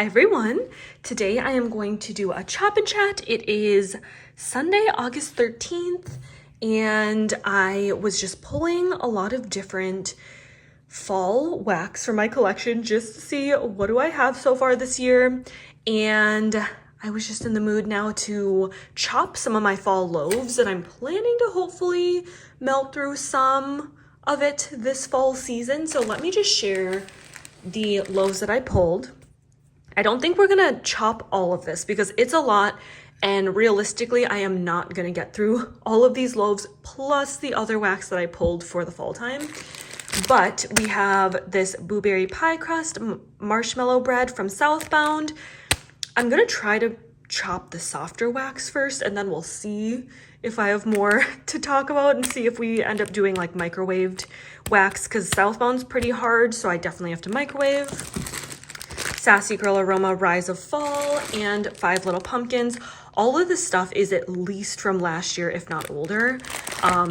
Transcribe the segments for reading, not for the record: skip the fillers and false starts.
Hi everyone. Today I am going to do a chop and chat. It is Sunday, August 13th, and I was just pulling a lot of different fall wax from my collection just to see what do I have so far this year. And I was just in the mood now to chop some of my fall loaves, and I'm planning to hopefully melt through some of it this fall season. So let me just share the loaves that I pulled. I don't think we're gonna chop all of this because it's a lot, and realistically I am not gonna get through all of these loaves plus the other wax that I pulled for the fall time. But we have this blueberry pie crust marshmallow bread from Southbound. I'm gonna try to chop the softer wax first, and then we'll see if I have more to talk about and see if we end up doing like microwaved wax, because Southbound's pretty hard, so I definitely have to microwave. Sassy Girl Aroma Rise of Fall and 5 Little Pumpkins. All of this stuff is at least from last year, if not older.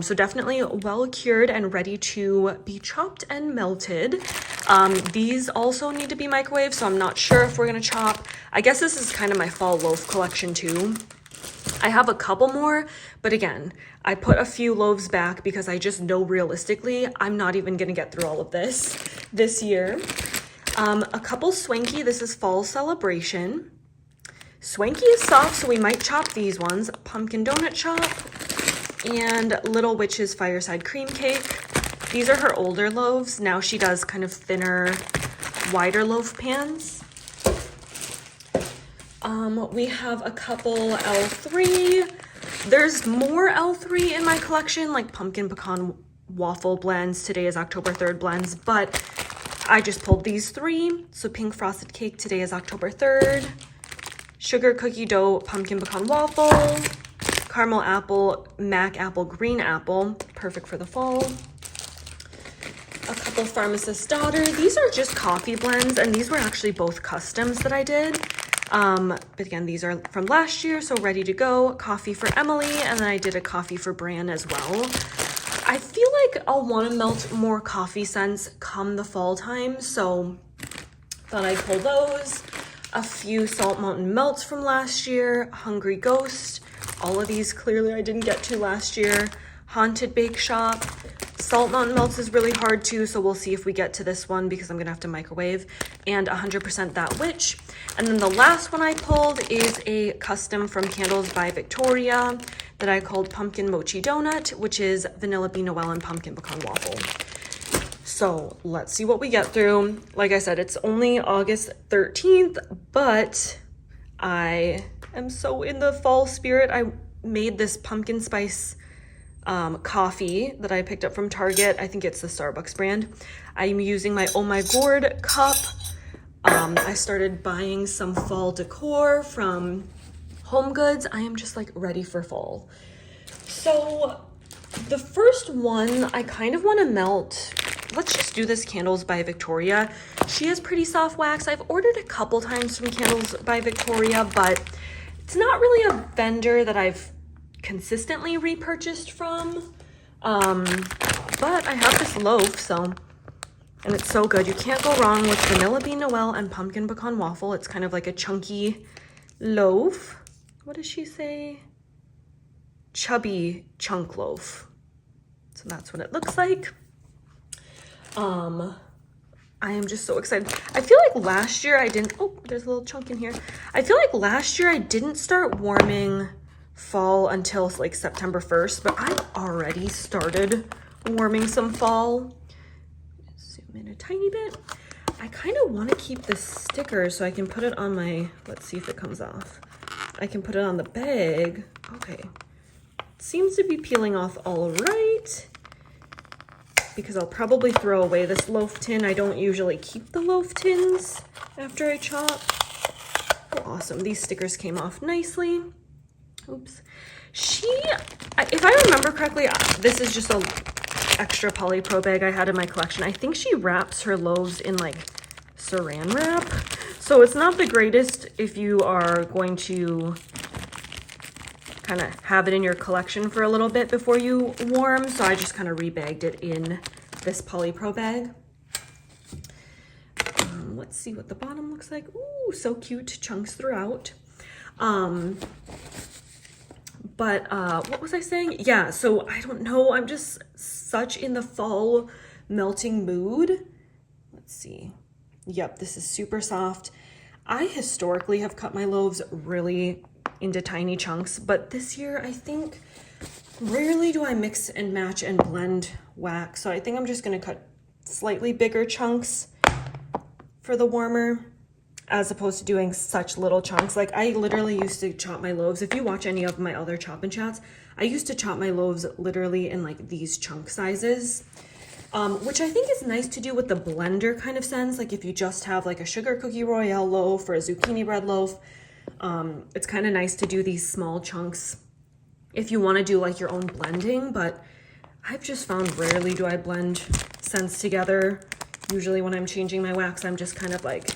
So definitely well cured and ready to be chopped and melted. These also need to be microwaved, so I'm not sure if we're gonna chop. I guess this is kind of my fall loaf collection too. I have a couple more, but again, I put a few loaves back because I just know realistically I'm not even gonna get through all of this year. A couple Swanky. This is Fall Celebration. Swanky is soft, so we might chop these ones. Pumpkin Donut Chop and Little Witch's Fireside Cream Cake. These are her older loaves. Now she does kind of thinner, wider loaf pans. We have a couple L3. There's more L3 in my collection, like Pumpkin Pecan Waffle blends. Today is October 3rd blends, but I just pulled these 3. So Pink Frosted Cake today is October 3rd. Sugar Cookie Dough Pumpkin Pecan Waffle. Caramel Apple Mac Apple Green Apple. Perfect for the fall. A couple Pharmacist's Daughter. These are just coffee blends, and these were actually both customs that I did. But again, these are from last year, so ready to go. Coffee for Emily, and then I did a coffee for Bran as well. I feel like I'll want to melt more coffee scents come the fall time, so thought I'd pull those. A few Salt Mountain Melts from last year. Hungry Ghost. All of these clearly I didn't get to last year. Haunted Bake Shop. Salt Mountain Melts is really hard too, so we'll see if we get to this one because I'm gonna have to microwave. And 100% That Witch. And then the last one I pulled is a custom from Candles by Victoria that I called Pumpkin Mochi Donut, which is Vanilla Bean Noel and Pumpkin Pecan Waffle. So let's see what we get through. Like I said, it's only August 13th, but I am so in the fall spirit. I made this pumpkin spice coffee that I picked up from Target. I think it's the Starbucks brand. I'm using my Oh My Gourd cup. I started buying some fall decor from Home Goods. I am just like ready for fall. So the first one I kind of want to melt. Let's just do this Candles by Victoria. She has pretty soft wax. I've ordered a couple times from Candles by Victoria, but it's not really a vendor that I've consistently repurchased from. But I have this loaf, and it's so good. You can't go wrong with Vanilla Bean Noel and Pumpkin Pecan Waffle. It's kind of like a chunky loaf. What does she say? Chubby chunk loaf. So that's what it looks like. I am just so excited. I feel like last year I didn't, oh, there's a little chunk in here. I feel like last year I didn't start warming fall until like September 1st, but I've already started warming some fall. Zoom in a tiny bit. I kind of want to keep this sticker so I can put it on my, let's see if it comes off. I can put it on the bag. Okay. It seems to be peeling off all right, because I'll probably throw away this loaf tin. I don't usually keep the loaf tins after I chop. Oh, awesome. These stickers came off nicely. Oops. If I remember correctly, this is just a extra polypro bag I had in my collection. I think she wraps her loaves in like saran wrap. So it's not the greatest if you are going to kind of have it in your collection for a little bit before you warm. So I just kind of rebagged it in this polypro bag. let's see what the bottom looks like. Ooh, so cute, chunks throughout. What was I saying? Yeah, so I don't know, I'm just such in the fall melting mood. Let's see. Yep, this is super soft. I historically have cut my loaves really into tiny chunks, but this year I think rarely do I mix and match and blend wax. So I think I'm just gonna cut slightly bigger chunks for the warmer as opposed to doing such little chunks. Like I literally used to chop my loaves. If you watch any of my other chop and chats, I used to chop my loaves literally in like these chunk sizes. Which I think is nice to do with the blender kind of sense. Like if you just have like a sugar cookie royale loaf or a zucchini bread loaf, it's kind of nice to do these small chunks if you want to do like your own blending. But I've just found rarely do I blend scents together. Usually when I'm changing my wax, I'm just kind of like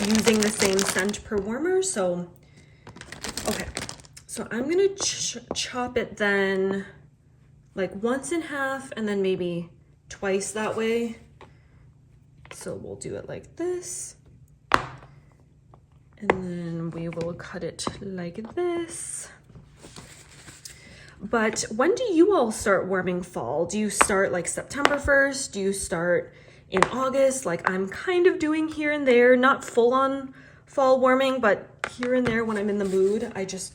using the same scent per warmer. So, okay. So I'm going to chop it then like once in half and then maybe twice that way. So we'll do it like this. And then we will cut it like this. But when do you all start warming fall? Do you start like September 1st? Do you start in August? Like I'm kind of doing here and there, not full on fall warming, but here and there when I'm in the mood, I just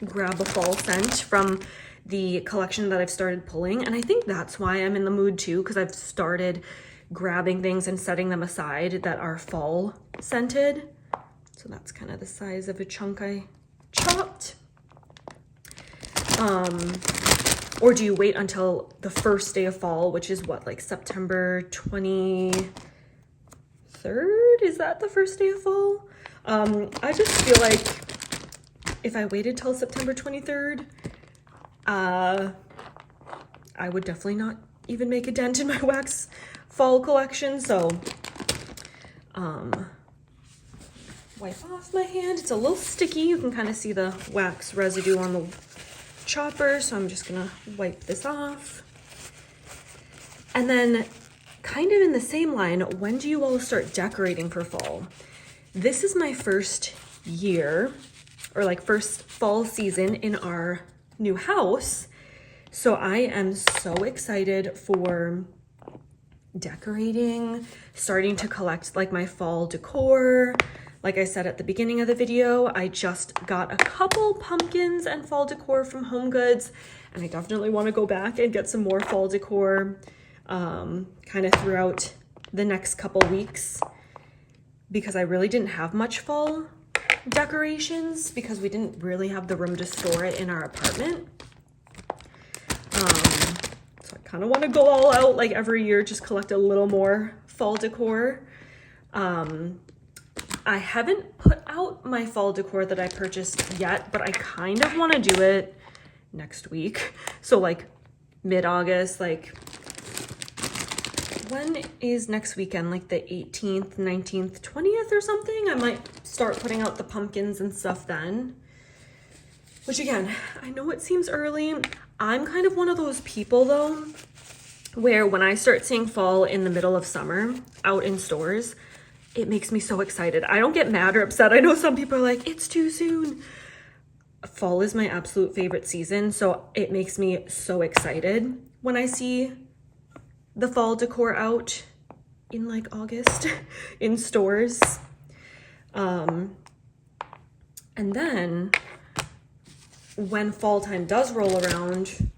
grab a fall scent from the collection that I've started pulling. And I think that's why I'm in the mood too, because I've started grabbing things and setting them aside that are fall scented. So that's kind of the size of a chunk I chopped. Or do you wait until the first day of fall, which is what, like September 23rd? Is that the first day of fall? I just feel like if I waited till September 23rd, I would definitely not even make a dent in my wax fall collection. So, wipe off my hand. It's a little sticky. You can kind of see the wax residue on the chopper. So I'm just gonna wipe this off. And then kind of in the same line, when do you all start decorating for fall? This is my first year or like first fall season in our new house. So I am so excited for decorating, starting to collect like my fall decor. Like I said at the beginning of the video, I just got a couple pumpkins and fall decor from Home Goods, and I definitely want to go back and get some more fall decor kind of throughout the next couple weeks, because I really didn't have much fall decorations because we didn't really have the room to store it in our apartment. So I kind of want to go all out, like every year, just collect a little more fall decor. I haven't put out my fall decor that I purchased yet, but I kind of want to do it next week. So like mid-August, like when is next weekend? Like the 18th, 19th, 20th or something? I might start putting out the pumpkins and stuff then. Which again, I know it seems early. I'm kind of one of those people though, where when I start seeing fall in the middle of summer out in stores, it makes me so excited. I don't get mad or upset. I know some people are like, it's too soon. Fall is my absolute favorite season, so it makes me so excited when I see the fall decor out in like August in stores. And then when fall time does roll around,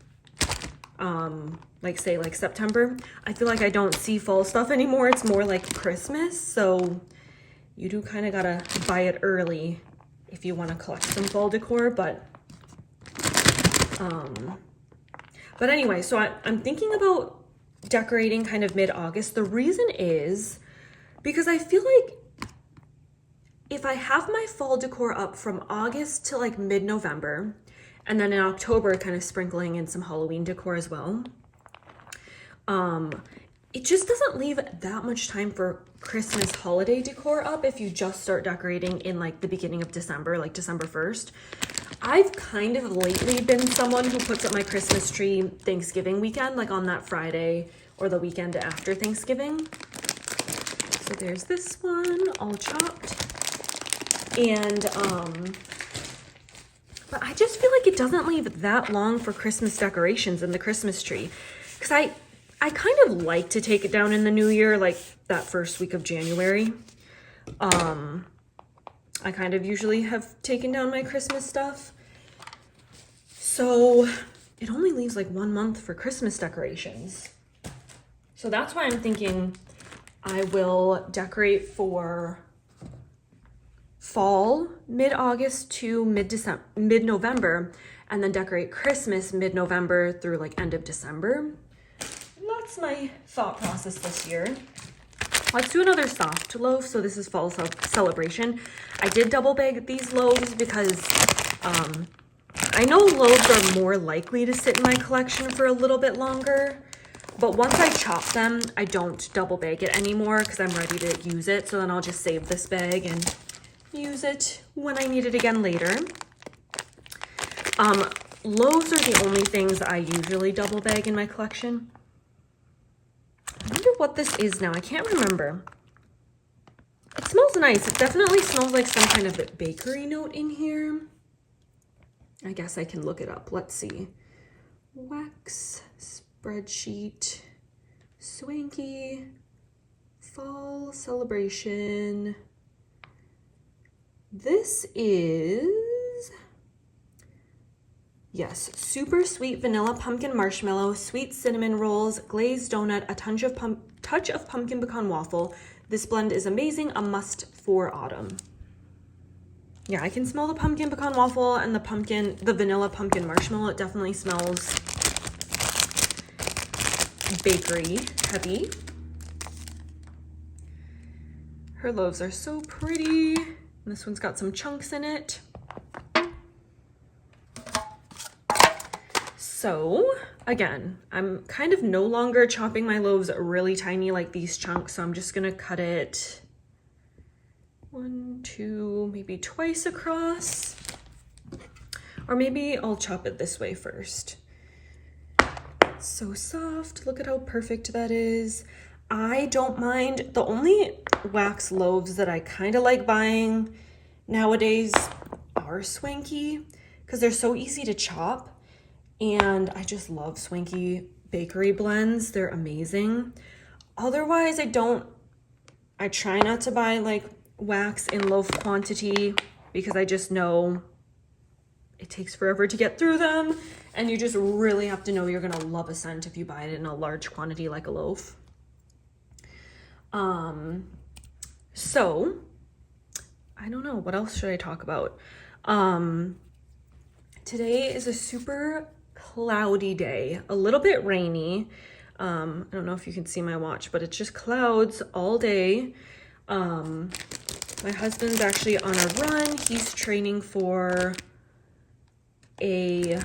like say like September, I feel like I don't see fall stuff anymore. It's more like Christmas. So you do kind of gotta buy it early if you want to collect some fall decor. But anyway, so I'm thinking about decorating kind of mid-August. The reason is because I feel like if I have my fall decor up from August to like mid-November, and then in October kind of sprinkling in some Halloween decor as well, it just doesn't leave that much time for Christmas holiday decor up if you just start decorating in like the beginning of December, like December 1st. I've kind of lately been someone who puts up my Christmas tree Thanksgiving weekend, like on that Friday or the weekend after Thanksgiving. So there's this one all chopped. And, but I just feel like it doesn't leave that long for Christmas decorations in the Christmas tree. Because I kind of like to take it down in the new year, like that first week of January. I kind of usually have taken down my Christmas stuff. So it only leaves like 1 month for Christmas decorations. So that's why I'm thinking I will decorate for fall, mid-August to mid-November, and then decorate Christmas mid-November through like end of December. That's my thought process this year. Let's do another soft loaf. So this is fall celebration. I did double bag these loaves because I know loaves are more likely to sit in my collection for a little bit longer, but once I chop them, I don't double bag it anymore because I'm ready to use it. So then I'll just save this bag and use it when I need it again later. Loaves are the only things I usually double bag in my collection. I wonder what this is now. I can't remember. It smells nice. It definitely smells like some kind of bakery note in here. I guess I can look it up. Let's see. Wax, spreadsheet, swanky, fall celebration. This is, yes, super sweet vanilla pumpkin marshmallow, sweet cinnamon rolls, glazed donut, a touch of pumpkin pecan waffle. This blend is amazing, a must for autumn. Yeah, I can smell the pumpkin pecan waffle and the vanilla pumpkin marshmallow. It definitely smells bakery heavy. Her loaves are so pretty. And this one's got some chunks in it. So again, I'm kind of no longer chopping my loaves really tiny like these chunks. So I'm just gonna cut it 1, 2, maybe twice across. Or maybe I'll chop it this way first. It's so soft. Look at how perfect that is. I don't mind. The only wax loaves that I kind of like buying nowadays are Swanky because they're so easy to chop. And I just love Swanky bakery blends. They're amazing. Otherwise, I try not to buy like wax in loaf quantity because I just know it takes forever to get through them. And you just really have to know you're gonna love a scent if you buy it in a large quantity like a loaf. So I don't know, what else should I talk about? Today is a super cloudy day, a little bit rainy. I don't know if you can see my watch, but it's just clouds all day. My husband's actually on a run. He's training for a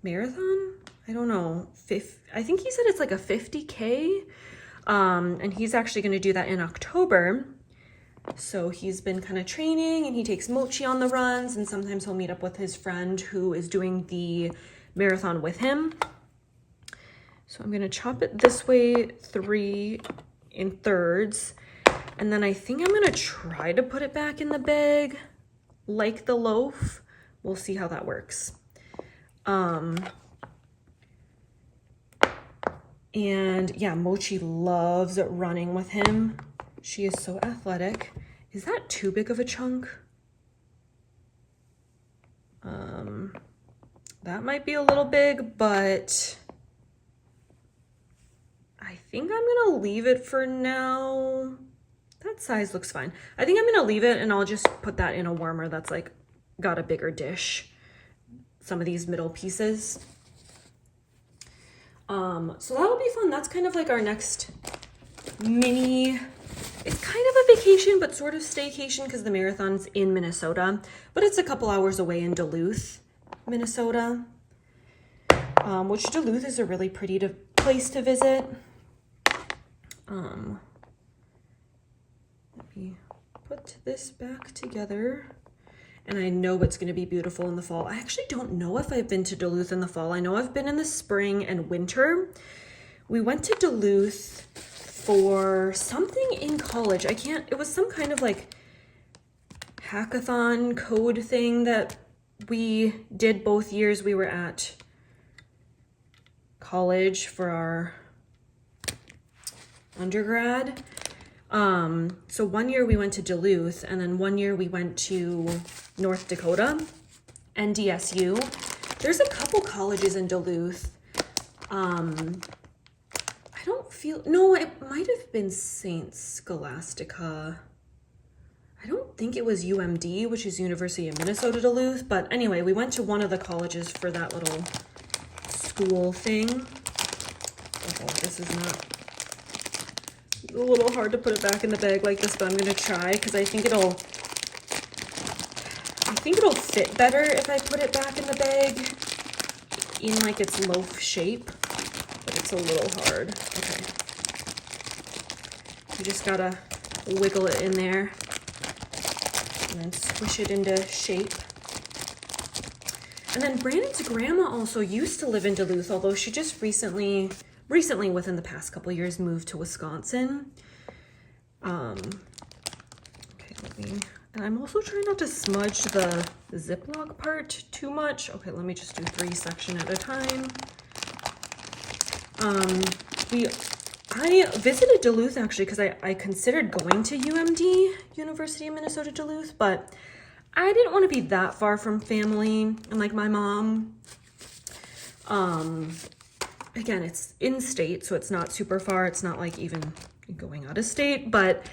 marathon. I don't know. I think he said it's like a 50K. And he's actually going to do that in October. So he's been kind of training and he takes Mochi on the runs and sometimes he'll meet up with his friend who is doing the marathon with him. So I'm going to chop it this way 3 in thirds. And then I think I'm going to try to put it back in the bag like the loaf. We'll see how that works. And yeah, Mochi loves running with him. She is so athletic. Is that too big of a chunk? That might be a little big, but I think I'm gonna leave it for now. That size looks fine. I think I'm gonna leave it and I'll just put that in a warmer that's like got a bigger dish. Some of these middle pieces. So that'll be fun. That's kind of like our next mini, it's kind of a vacation, but sort of staycation because the marathon's in Minnesota, but it's a couple hours away in Duluth, Minnesota, which Duluth is a really pretty place to visit. Let me put this back together. And I know it's going to be beautiful in the fall. I actually don't know if I've been to Duluth in the fall. I know I've been in the spring and winter. We went to Duluth for something in college. It was some kind of like hackathon code thing that we did both years we were at college for our undergrad. So one year we went to Duluth, and then one year we went to North Dakota, NDSU. There's a couple colleges in Duluth. No, it might have been St. Scholastica. I don't think it was UMD, which is University of Minnesota Duluth, but anyway, we went to one of the colleges for that little school thing. Oh, this is not a little hard to put it back in the bag like this, but I'm gonna try because I think it'll fit better if I put it back in the bag in like its loaf shape, but it's a little hard. Okay. You just gotta wiggle it in there and then squish it into shape. And then Brandon's grandma also used to live in Duluth, although she just recently within the past couple years moved to Wisconsin. Okay, and I'm also trying not to smudge the Ziploc part too much. Okay, let me just do 3 sections at a time. I visited Duluth actually because I considered going to UMD, University of Minnesota Duluth, but I didn't want to be that far from family and like my mom. Again, it's in state, so it's not super far. It's not like even going out of state, but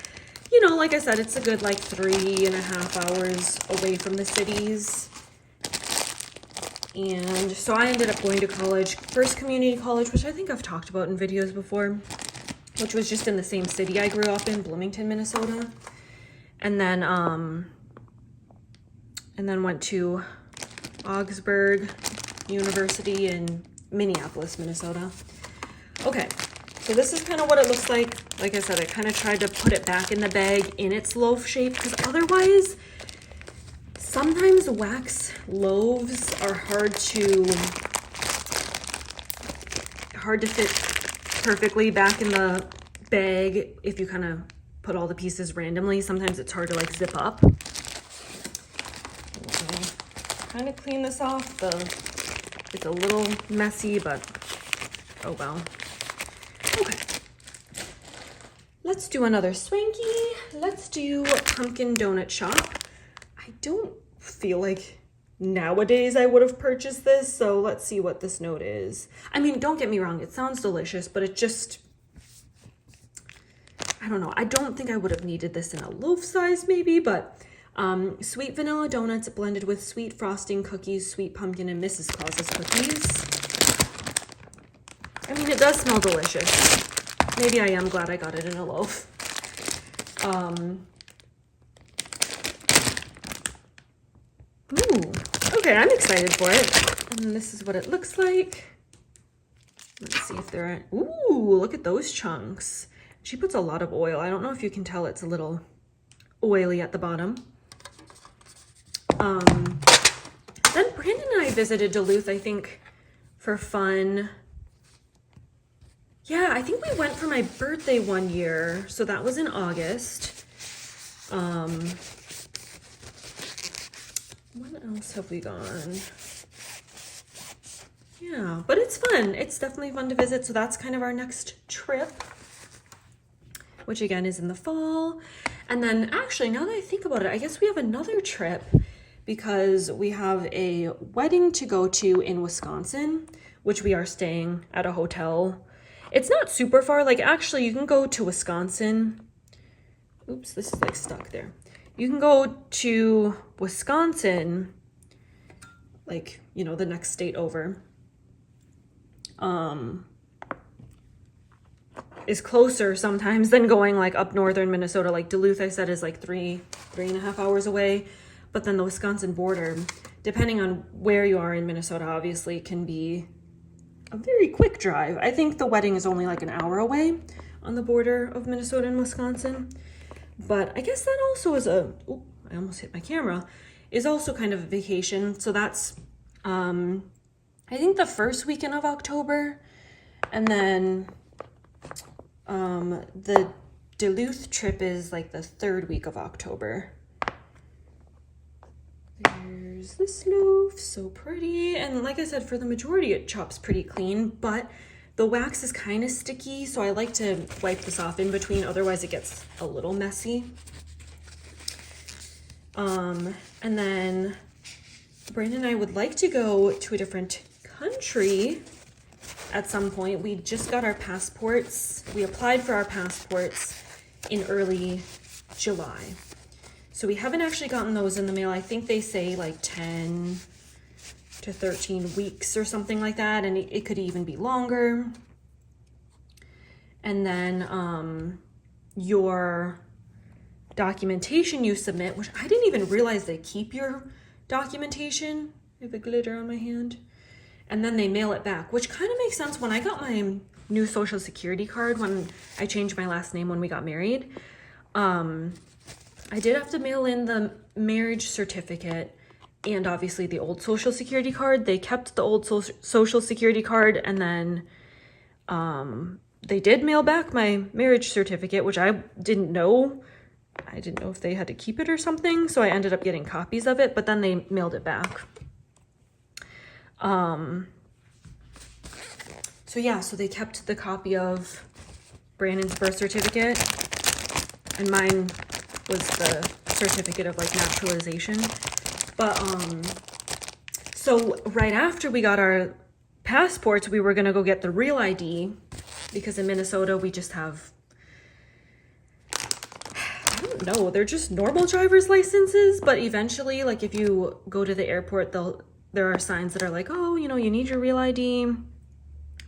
you know, like I said, it's a good like 3.5 hours away from the cities. And so I ended up going to college, first community college, which I think I've talked about in videos before, which was just in the same city I grew up in, Bloomington, Minnesota. And then went to Augsburg University in Minneapolis, Minnesota. Okay, so this is kind of what it looks like. Like I said, I kind of tried to put it back in the bag in its loaf shape because otherwise, sometimes wax loaves are hard to fit perfectly back in the bag if you kind of put all the pieces randomly. Sometimes it's hard to like zip up. Kind of clean this off. It's a little messy, but oh well. Okay. Let's do another swanky. Let's do pumpkin donut shop. I don't feel like nowadays I would have purchased this, so let's see what this note is. I mean, don't get me wrong, it sounds delicious, but it just, I don't know. I don't think I would have needed this in a loaf size maybe, but sweet vanilla donuts blended with sweet frosting cookies, sweet pumpkin, and Mrs. Claus's cookies. I mean, it does smell delicious. Maybe I am glad I got it in a loaf. Ooh, okay, I'm excited for it. And this is what it looks like. Let's see if they're, ooh, look at those chunks. She puts a lot of oil. I don't know if you can tell it's a little oily at the bottom. Then Brandon and I visited Duluth, I think, for fun. Yeah, I think we went for my birthday one year, so that was in August. When else have we gone? Yeah, but it's fun. It's definitely fun to visit, so that's kind of our next trip, which again is in the fall. And then actually, now that I think about it, I guess we have another trip because we have a wedding to go to in Wisconsin, which we are staying at a hotel. It's not super far. Like, actually, you can go to Wisconsin. Oops, this is like stuck there. You can go to Wisconsin, like, you know, the next state over. Is closer sometimes than going like up northern Minnesota. Like Duluth, I said, is like 3.5 hours away. But then the Wisconsin border, depending on where you are in Minnesota, obviously can be a very quick drive. I think the wedding is only like an hour away on the border of Minnesota and Wisconsin. But I guess that also is I almost hit my camera, is also kind of a vacation. So that's, I think the first weekend of October. And then The Duluth trip is like the 3rd week of October. There's this loaf, so pretty. And like I said, for the majority, it chops pretty clean, but the wax is kind of sticky, so I like to wipe this off in between, otherwise it gets a little messy. And then Brandon and I would like to go to a different country at some point. We just got our passports. We applied for our passports in early July. So we haven't actually gotten those in the mail. I think they say like 10 to 13 weeks or something like that, and it could even be longer. And then your documentation you submit, which I didn't even realize they keep your documentation. I have the glitter on my hand. And then they mail it back, which kind of makes sense. When I got my new social security card, when I changed my last name when we got married, I did have to mail in the marriage certificate and obviously the old social security card. They kept the old social security card, and then they did mail back my marriage certificate, which I didn't know. I didn't know if they had to keep it or something, so I ended up getting copies of it, but then they mailed it back. So yeah, so they kept the copy of Brandon's birth certificate, and mine was the certificate of like naturalization. But so right after we got our passports, we were gonna go get the real ID, because in Minnesota we just have, I don't know, they're just normal driver's licenses, but eventually, like if you go to the airport, there are signs that are like, oh, you know, you need your real ID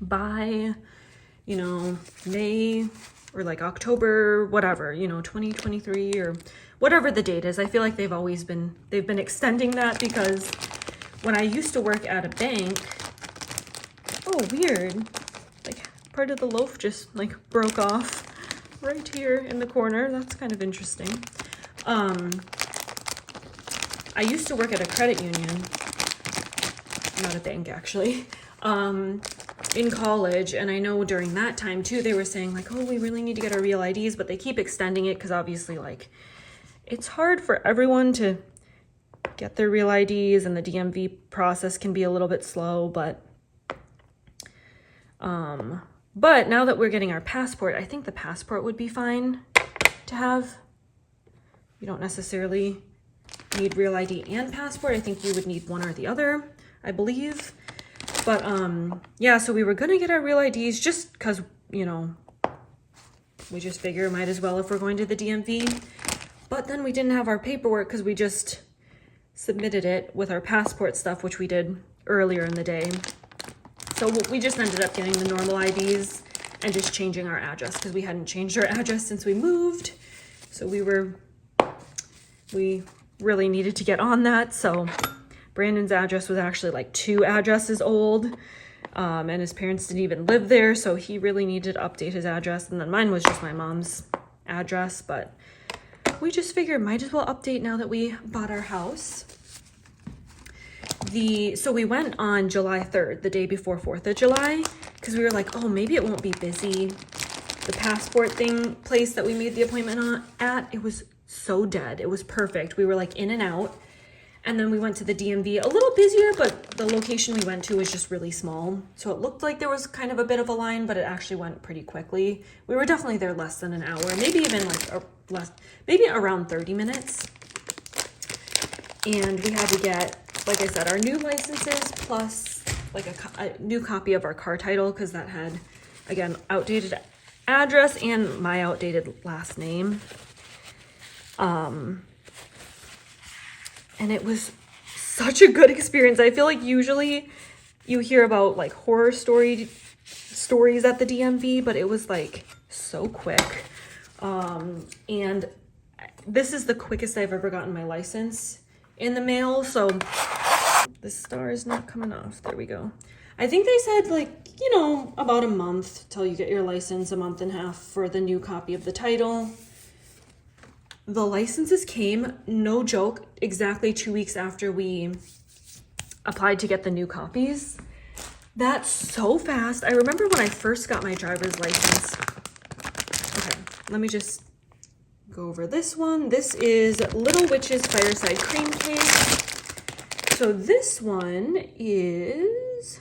by, you know, May or like October, whatever, you know, 2023 or whatever the date is. I feel like they've been extending that, because when I used to work at a bank, oh, weird, like part of the loaf just like broke off right here in the corner. That's kind of interesting. I used to work at a credit union, not a bank actually, in college, and I know during that time too they were saying like, oh, we really need to get our real IDs, but they keep extending it because obviously like it's hard for everyone to get their real IDs, and the DMV process can be a little bit slow, but now that we're getting our passport, I think the passport would be fine to have. You don't necessarily need real ID and passport. I think you would need one or the other, I believe. But yeah, so we were gonna get our real IDs just because, you know, we just figure might as well if we're going to the DMV. But then we didn't have our paperwork because we just submitted it with our passport stuff, which we did earlier in the day. So we just ended up getting the normal IDs and just changing our address, because we hadn't changed our address since we moved. So we really needed to get on that. So Brandon's address was actually like 2 addresses old, and his parents didn't even live there, so he really needed to update his address. And then mine was just my mom's address, but we just figured might as well update now that we bought our house. So we went on July 3rd, the day before 4th of July, because we were like, oh, maybe it won't be busy. The passport place that we made the appointment at, it was so dead. It was perfect. We were like in and out. And then we went to the DMV, a little busier, but the location we went to was just really small. So it looked like there was kind of a bit of a line, but it actually went pretty quickly. We were definitely there less than an hour, maybe even like maybe around 30 minutes. And we had to get, like I said, our new licenses plus like a new copy of our car title, because that had, again, outdated address and my outdated last name. And it was such a good experience. I feel like usually you hear about like horror stories at the DMV, but it was like so quick. And this is the quickest I've ever gotten my license in the mail. So the star is not coming off. There we go. I think they said like, you know, about a month till you get your license, a month and a half for the new copy of the title. The licenses came, no joke, exactly 2 weeks after we applied to get the new copies. That's so fast. I remember when I first got my driver's license, let me just go over this one. This is Little Witch's Fireside Cream Cake. So this one is,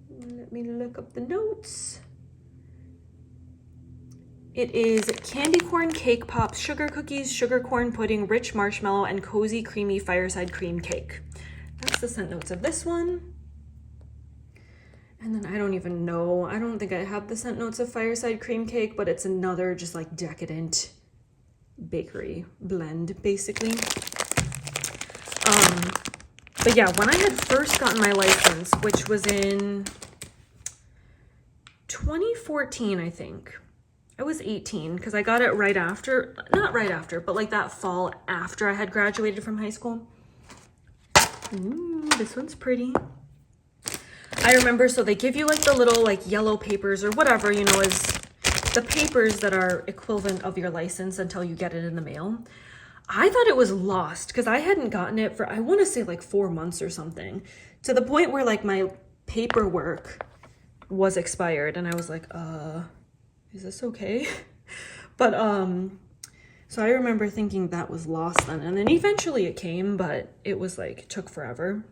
let me look up the notes. It is candy corn cake pops, sugar cookies, sugar corn pudding, rich marshmallow, and cozy creamy fireside cream cake. That's the scent notes of this one. And then I don't even know, I don't think I have the scent notes of fireside cream cake, but it's another just like decadent bakery blend basically. But yeah, when I had first gotten my license, which was in 2014, I think. I was 18 because I got it right after, not right after, but like that fall after I had graduated from high school. Ooh, this one's pretty. I remember, so they give you like the little like yellow papers or whatever, you know, as the papers that are equivalent of your license until you get it in the mail. I thought it was lost because I hadn't gotten it for, I want to say like 4 months or something, to the point where like my paperwork was expired and I was like, is this okay? But so I remember thinking that was lost then, and then eventually it came, but it was like took forever.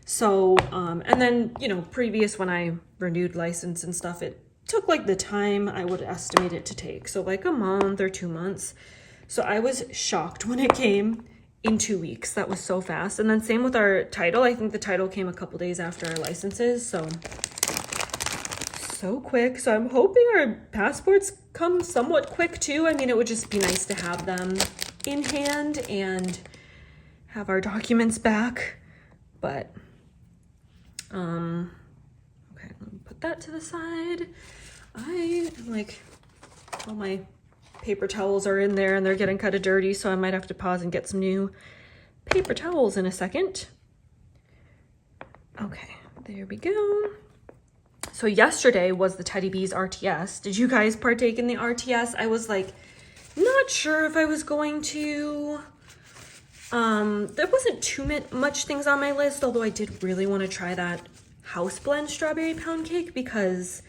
So and then, you know, previous when I renewed license and stuff, it took like the time I would estimate it to take, so like a month or 2 months. So I was shocked when it came in 2 weeks. That was so fast. And then same with our title. I think the title came a couple days after our licenses, so quick. So I'm hoping our passports come somewhat quick too. I mean, it would just be nice to have them in hand and have our documents back. But okay, let me put that to the side. I am like, all my paper towels are in there and they're getting kind of dirty, so I might have to pause and get some new paper towels in a second. Okay, there we go. So yesterday was the Teddy Bees RTS. Did you guys partake in the RTS? I was like, not sure if I was going to. There wasn't too much things on my list, although I did really want to try that house blend strawberry pound cake because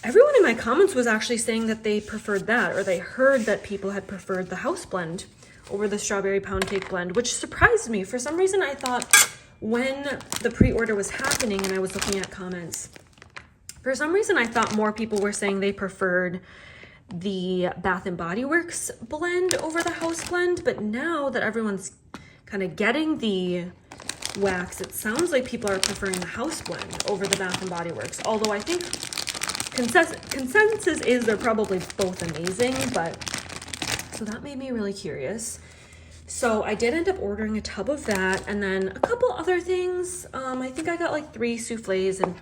everyone in my comments was actually saying that they preferred that, or they heard that people had preferred the house blend over the strawberry pound cake blend, which surprised me. For some reason, I thought when the pre-order was happening and I was looking at comments, for some reason, I thought more people were saying they preferred the Bath & Body Works blend over the house blend. But now that everyone's kind of getting the wax, it sounds like people are preferring the house blend over the Bath & Body Works. Although I think consensus is they're probably both amazing, but so that made me really curious. So I did end up ordering a tub of that and then a couple other things. I think I got like 3 soufflés and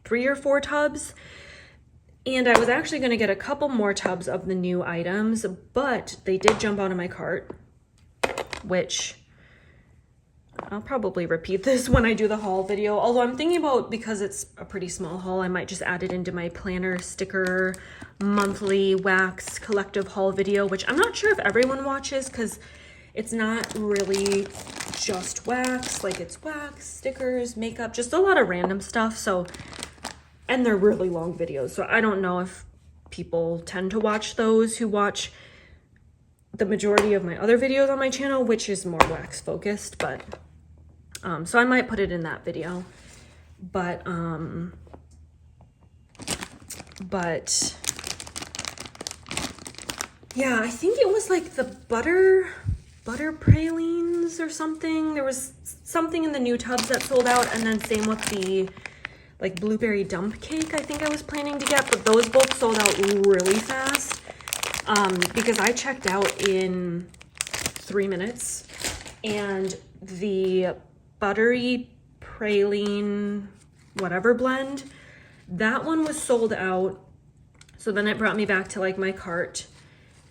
3 or 4 tubs. And I was actually going to get a couple more tubs of the new items, but they did jump out of my cart, which I'll probably repeat this when I do the haul video. Although I'm thinking about, because it's a pretty small haul, I might just add it into my planner sticker monthly wax collective haul video, which I'm not sure if everyone watches because it's not really just wax. Like it's wax, stickers, makeup, just a lot of random stuff. So, and they're really long videos. So I don't know if people tend to watch those who watch the majority of my other videos on my channel, which is more wax focused, but so I might put it in that video. But yeah, I think it was like the butter pralines or something. There was something in the new tubs that sold out, and then same with the like blueberry dump cake I think I was planning to get, but those both sold out really fast because I checked out in 3 minutes, and the buttery praline whatever blend, that one was sold out. So then it brought me back to like my cart,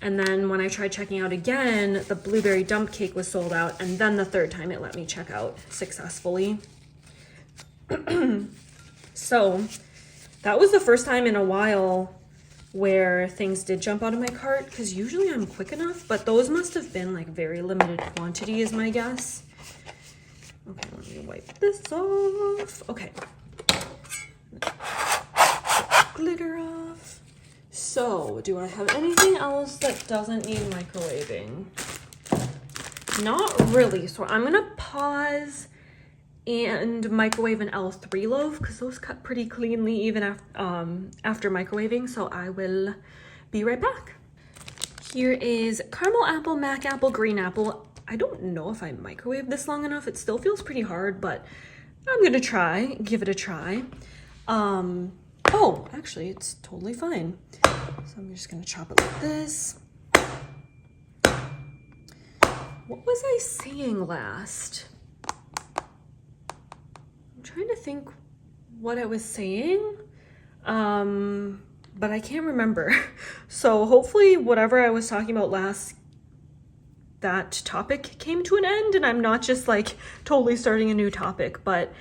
and then when I tried checking out again, the blueberry dump cake was sold out, and then the third time it let me check out successfully. So that was the first time in a while where things did jump out of my cart, because usually I'm quick enough, but those must have been like very limited quantity is my guess. Okay, let me wipe this off. Okay. Glitter off. So, do I have anything else that doesn't need microwaving? Not really. So I'm gonna pause and microwave an L3 loaf because those cut pretty cleanly even after microwaving. So I will be right back. Here is caramel apple, mac apple, green apple. I don't know if I microwaved this long enough. It still feels pretty hard, but I'm gonna give it a try. Oh, actually it's totally fine. So I'm just gonna chop it like this. What was I saying last? I'm trying to think what I was saying, but I can't remember. So hopefully whatever I was talking about last, that topic came to an end and I'm not just like totally starting a new topic. But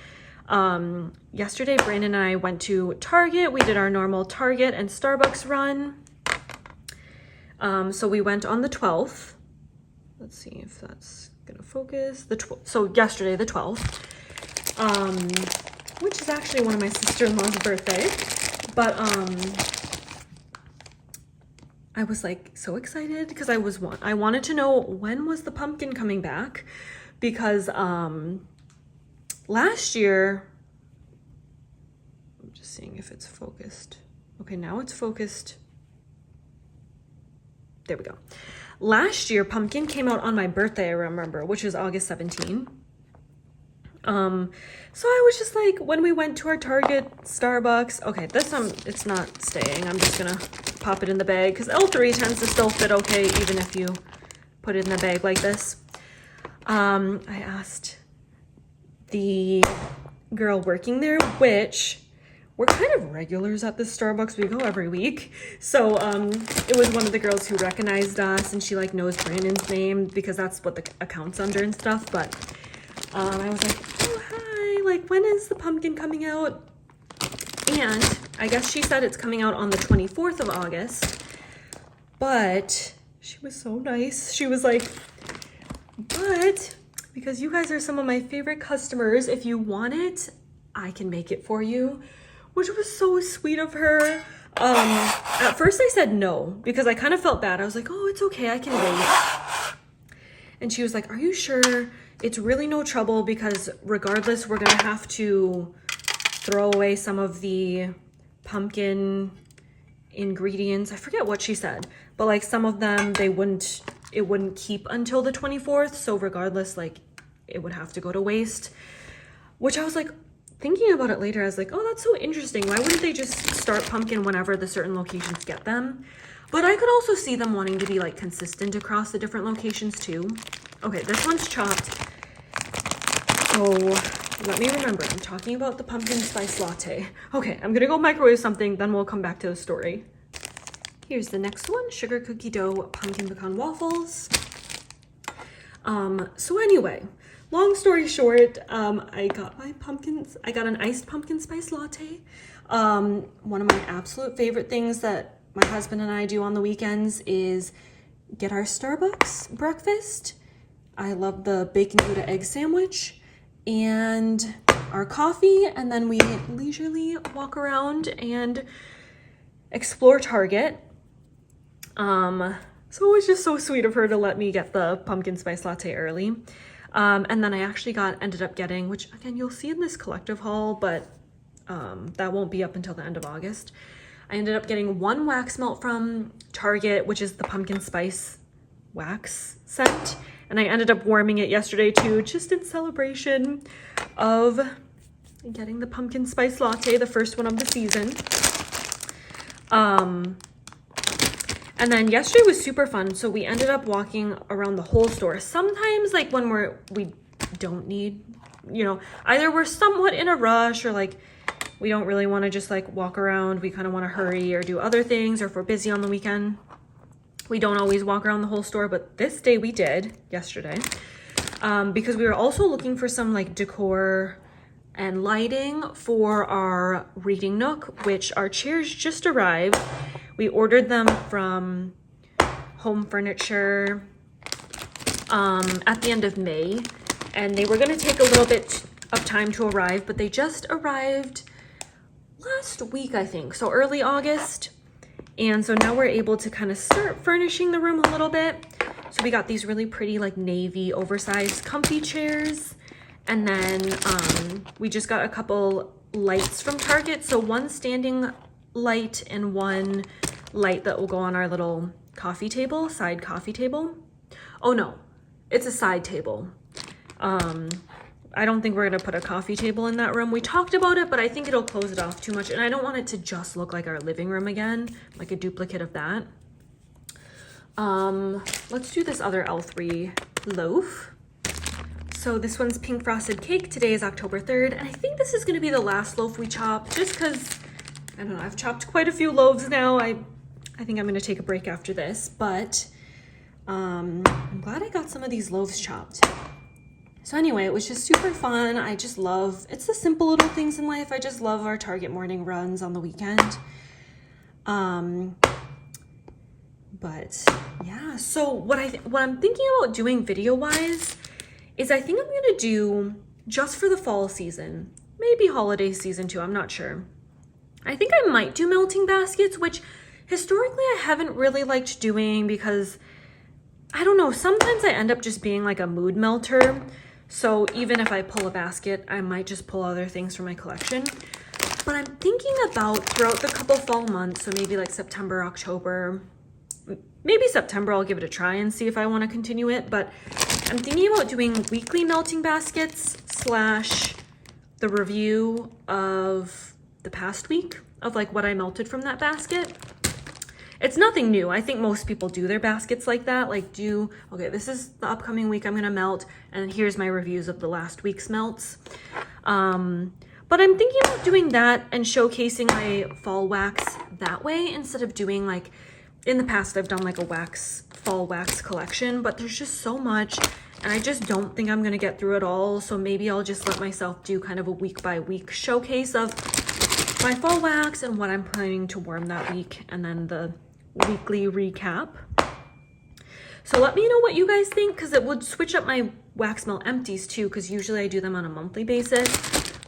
yesterday Brandon and I went to Target. We did our normal Target and Starbucks run. So we went on the 12th. Let's see if that's gonna focus. So yesterday, the 12th, which is actually one of my sister-in-law's birthday. But I was like so excited because I wanted to know when was the pumpkin coming back, because last year, I'm just seeing if it's focused. Okay, now it's focused. There we go. Last year, pumpkin came out on my birthday, I remember, which is August 17. So I was just like, when we went to our Target, Starbucks, okay, this it's not staying. I'm just gonna pop it in the bag because L3 tends to still fit okay, even if you put it in a bag like this. I asked the girl working there, which we're kind of regulars at this Starbucks. We go every week. So it was one of the girls who recognized us, and she like knows Brandon's name because that's what the account's under and stuff. But I was like, oh, hi, like when is the pumpkin coming out? And I guess she said it's coming out on the 24th of August. But she was so nice. She was like, but because you guys are some of my favorite customers, if you want it, I can make it for you. Which was so sweet of her. At first I said no because I kind of felt bad. I was like, oh, it's okay, I can wait. And she was like, are you sure? It's really no trouble because regardless, we're gonna have to throw away some of the pumpkin ingredients. I forget what she said, but like some of them, it wouldn't keep until the 24th. So regardless, like it would have to go to waste, which I was like, thinking about it later, I was like, oh, that's so interesting. Why wouldn't they just start pumpkin whenever the certain locations get them? But I could also see them wanting to be like consistent across the different locations too. Okay, this one's chopped. Oh, let me remember. I'm talking about the pumpkin spice latte. Okay, I'm gonna go microwave something, then we'll come back to the story. Here's the next one, sugar cookie dough pumpkin pecan waffles. So anyway, long story short, I got an iced pumpkin spice latte. One of my absolute favorite things that my husband and I do on the weekends is get our Starbucks breakfast. I love the bacon Gouda egg sandwich and our coffee, and then we leisurely walk around and explore Target. So it was just so sweet of her to let me get the pumpkin spice latte early. And then I actually ended up getting, which again, you'll see in this collective haul, but that won't be up until the end of August. I ended up getting one wax melt from Target, which is the pumpkin spice wax scent. And I ended up warming it yesterday too, just in celebration of getting the pumpkin spice latte, the first one of the season. And then yesterday was super fun. So we ended up walking around the whole store. Sometimes like when we don't need, either we're somewhat in a rush or like we don't really want to just like walk around. We kind of want to hurry or do other things, or if we're busy on the weekend, we don't always walk around the whole store. But this day we did, yesterday, because we were also looking for some like decor and lighting for our reading nook, which our chairs just arrived. We ordered them from Home Furniture at the end of May, and they were going to take a little bit of time to arrive, but they just arrived last week, I think, so early August. And so now we're able to kind of start furnishing the room a little bit. So we got these really pretty like navy oversized comfy chairs. And then we just got a couple lights from Target. So one standing light and one light that will go on our little coffee table, side coffee table. Oh no, it's a side table. I don't think we're gonna put a coffee table in that room. We talked about it, but I think it'll close it off too much. And I don't want it to just look like our living room again, like a duplicate of that. Let's do this other L3 loaf. So this one's pink frosted cake. Today is October 3rd. And I think this is gonna be the last loaf we chop just cause, I don't know, I've chopped quite a few loaves now. I think I'm gonna take a break after this, but I'm glad I got some of these loaves chopped. So anyway, it was just super fun. I just love, it's the simple little things in life. I just love our Target morning runs on the weekend. But yeah, so what I'm thinking about doing video wise is I think I'm gonna do just for the fall season, maybe holiday season too, I'm not sure. I think I might do melting baskets, which historically I haven't really liked doing because I don't know, sometimes I end up just being like a mood melter. So even if I pull a basket, I might just pull other things from my collection. But I'm thinking about throughout the couple fall months, so maybe like September, October, maybe September, I'll give it a try and see if I want to continue it. But I'm thinking about doing weekly melting baskets / the review of the past week of like what I melted from that basket. It's nothing new. I think most people do their baskets like that. Like okay, this is the upcoming week I'm gonna melt, and here's my reviews of the last week's melts. But I'm thinking about doing that and showcasing my fall wax that way instead of doing like, in the past I've done like a fall wax collection, but there's just so much and I just don't think I'm gonna get through it all. So maybe I'll just let myself do kind of a week by week showcase of my fall wax and what I'm planning to warm that week, and then the weekly recap. So let me know what you guys think, because it would switch up my wax melt empties too, because usually I do them on a monthly basis,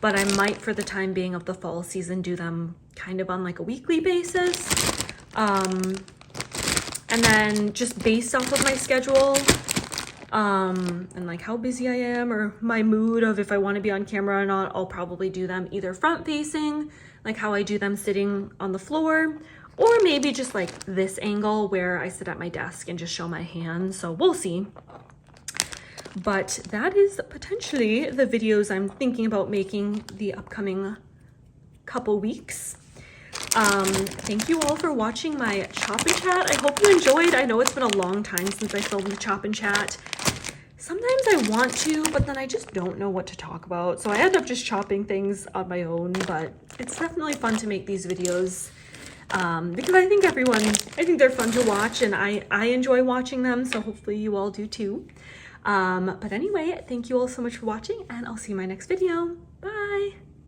but I might for the time being of the fall season do them kind of on like a weekly basis. And then just based off of my schedule and like how busy I am or my mood of if I want to be on camera or not, I'll probably do them either front facing, like how I do them sitting on the floor, or maybe just like this angle where I sit at my desk and just show my hands. So we'll see. But that is potentially the videos I'm thinking about making the upcoming couple weeks. Thank you all for watching my chop and chat. I hope you enjoyed. I know it's been a long time since I filmed the chop and chat. Sometimes I want to, but then I just don't know what to talk about. So I end up just chopping things on my own, but it's definitely fun to make these videos. Because I think they're fun to watch, and I enjoy watching them, so hopefully you all do too. But anyway, thank you all so much for watching, and I'll see you in my next video.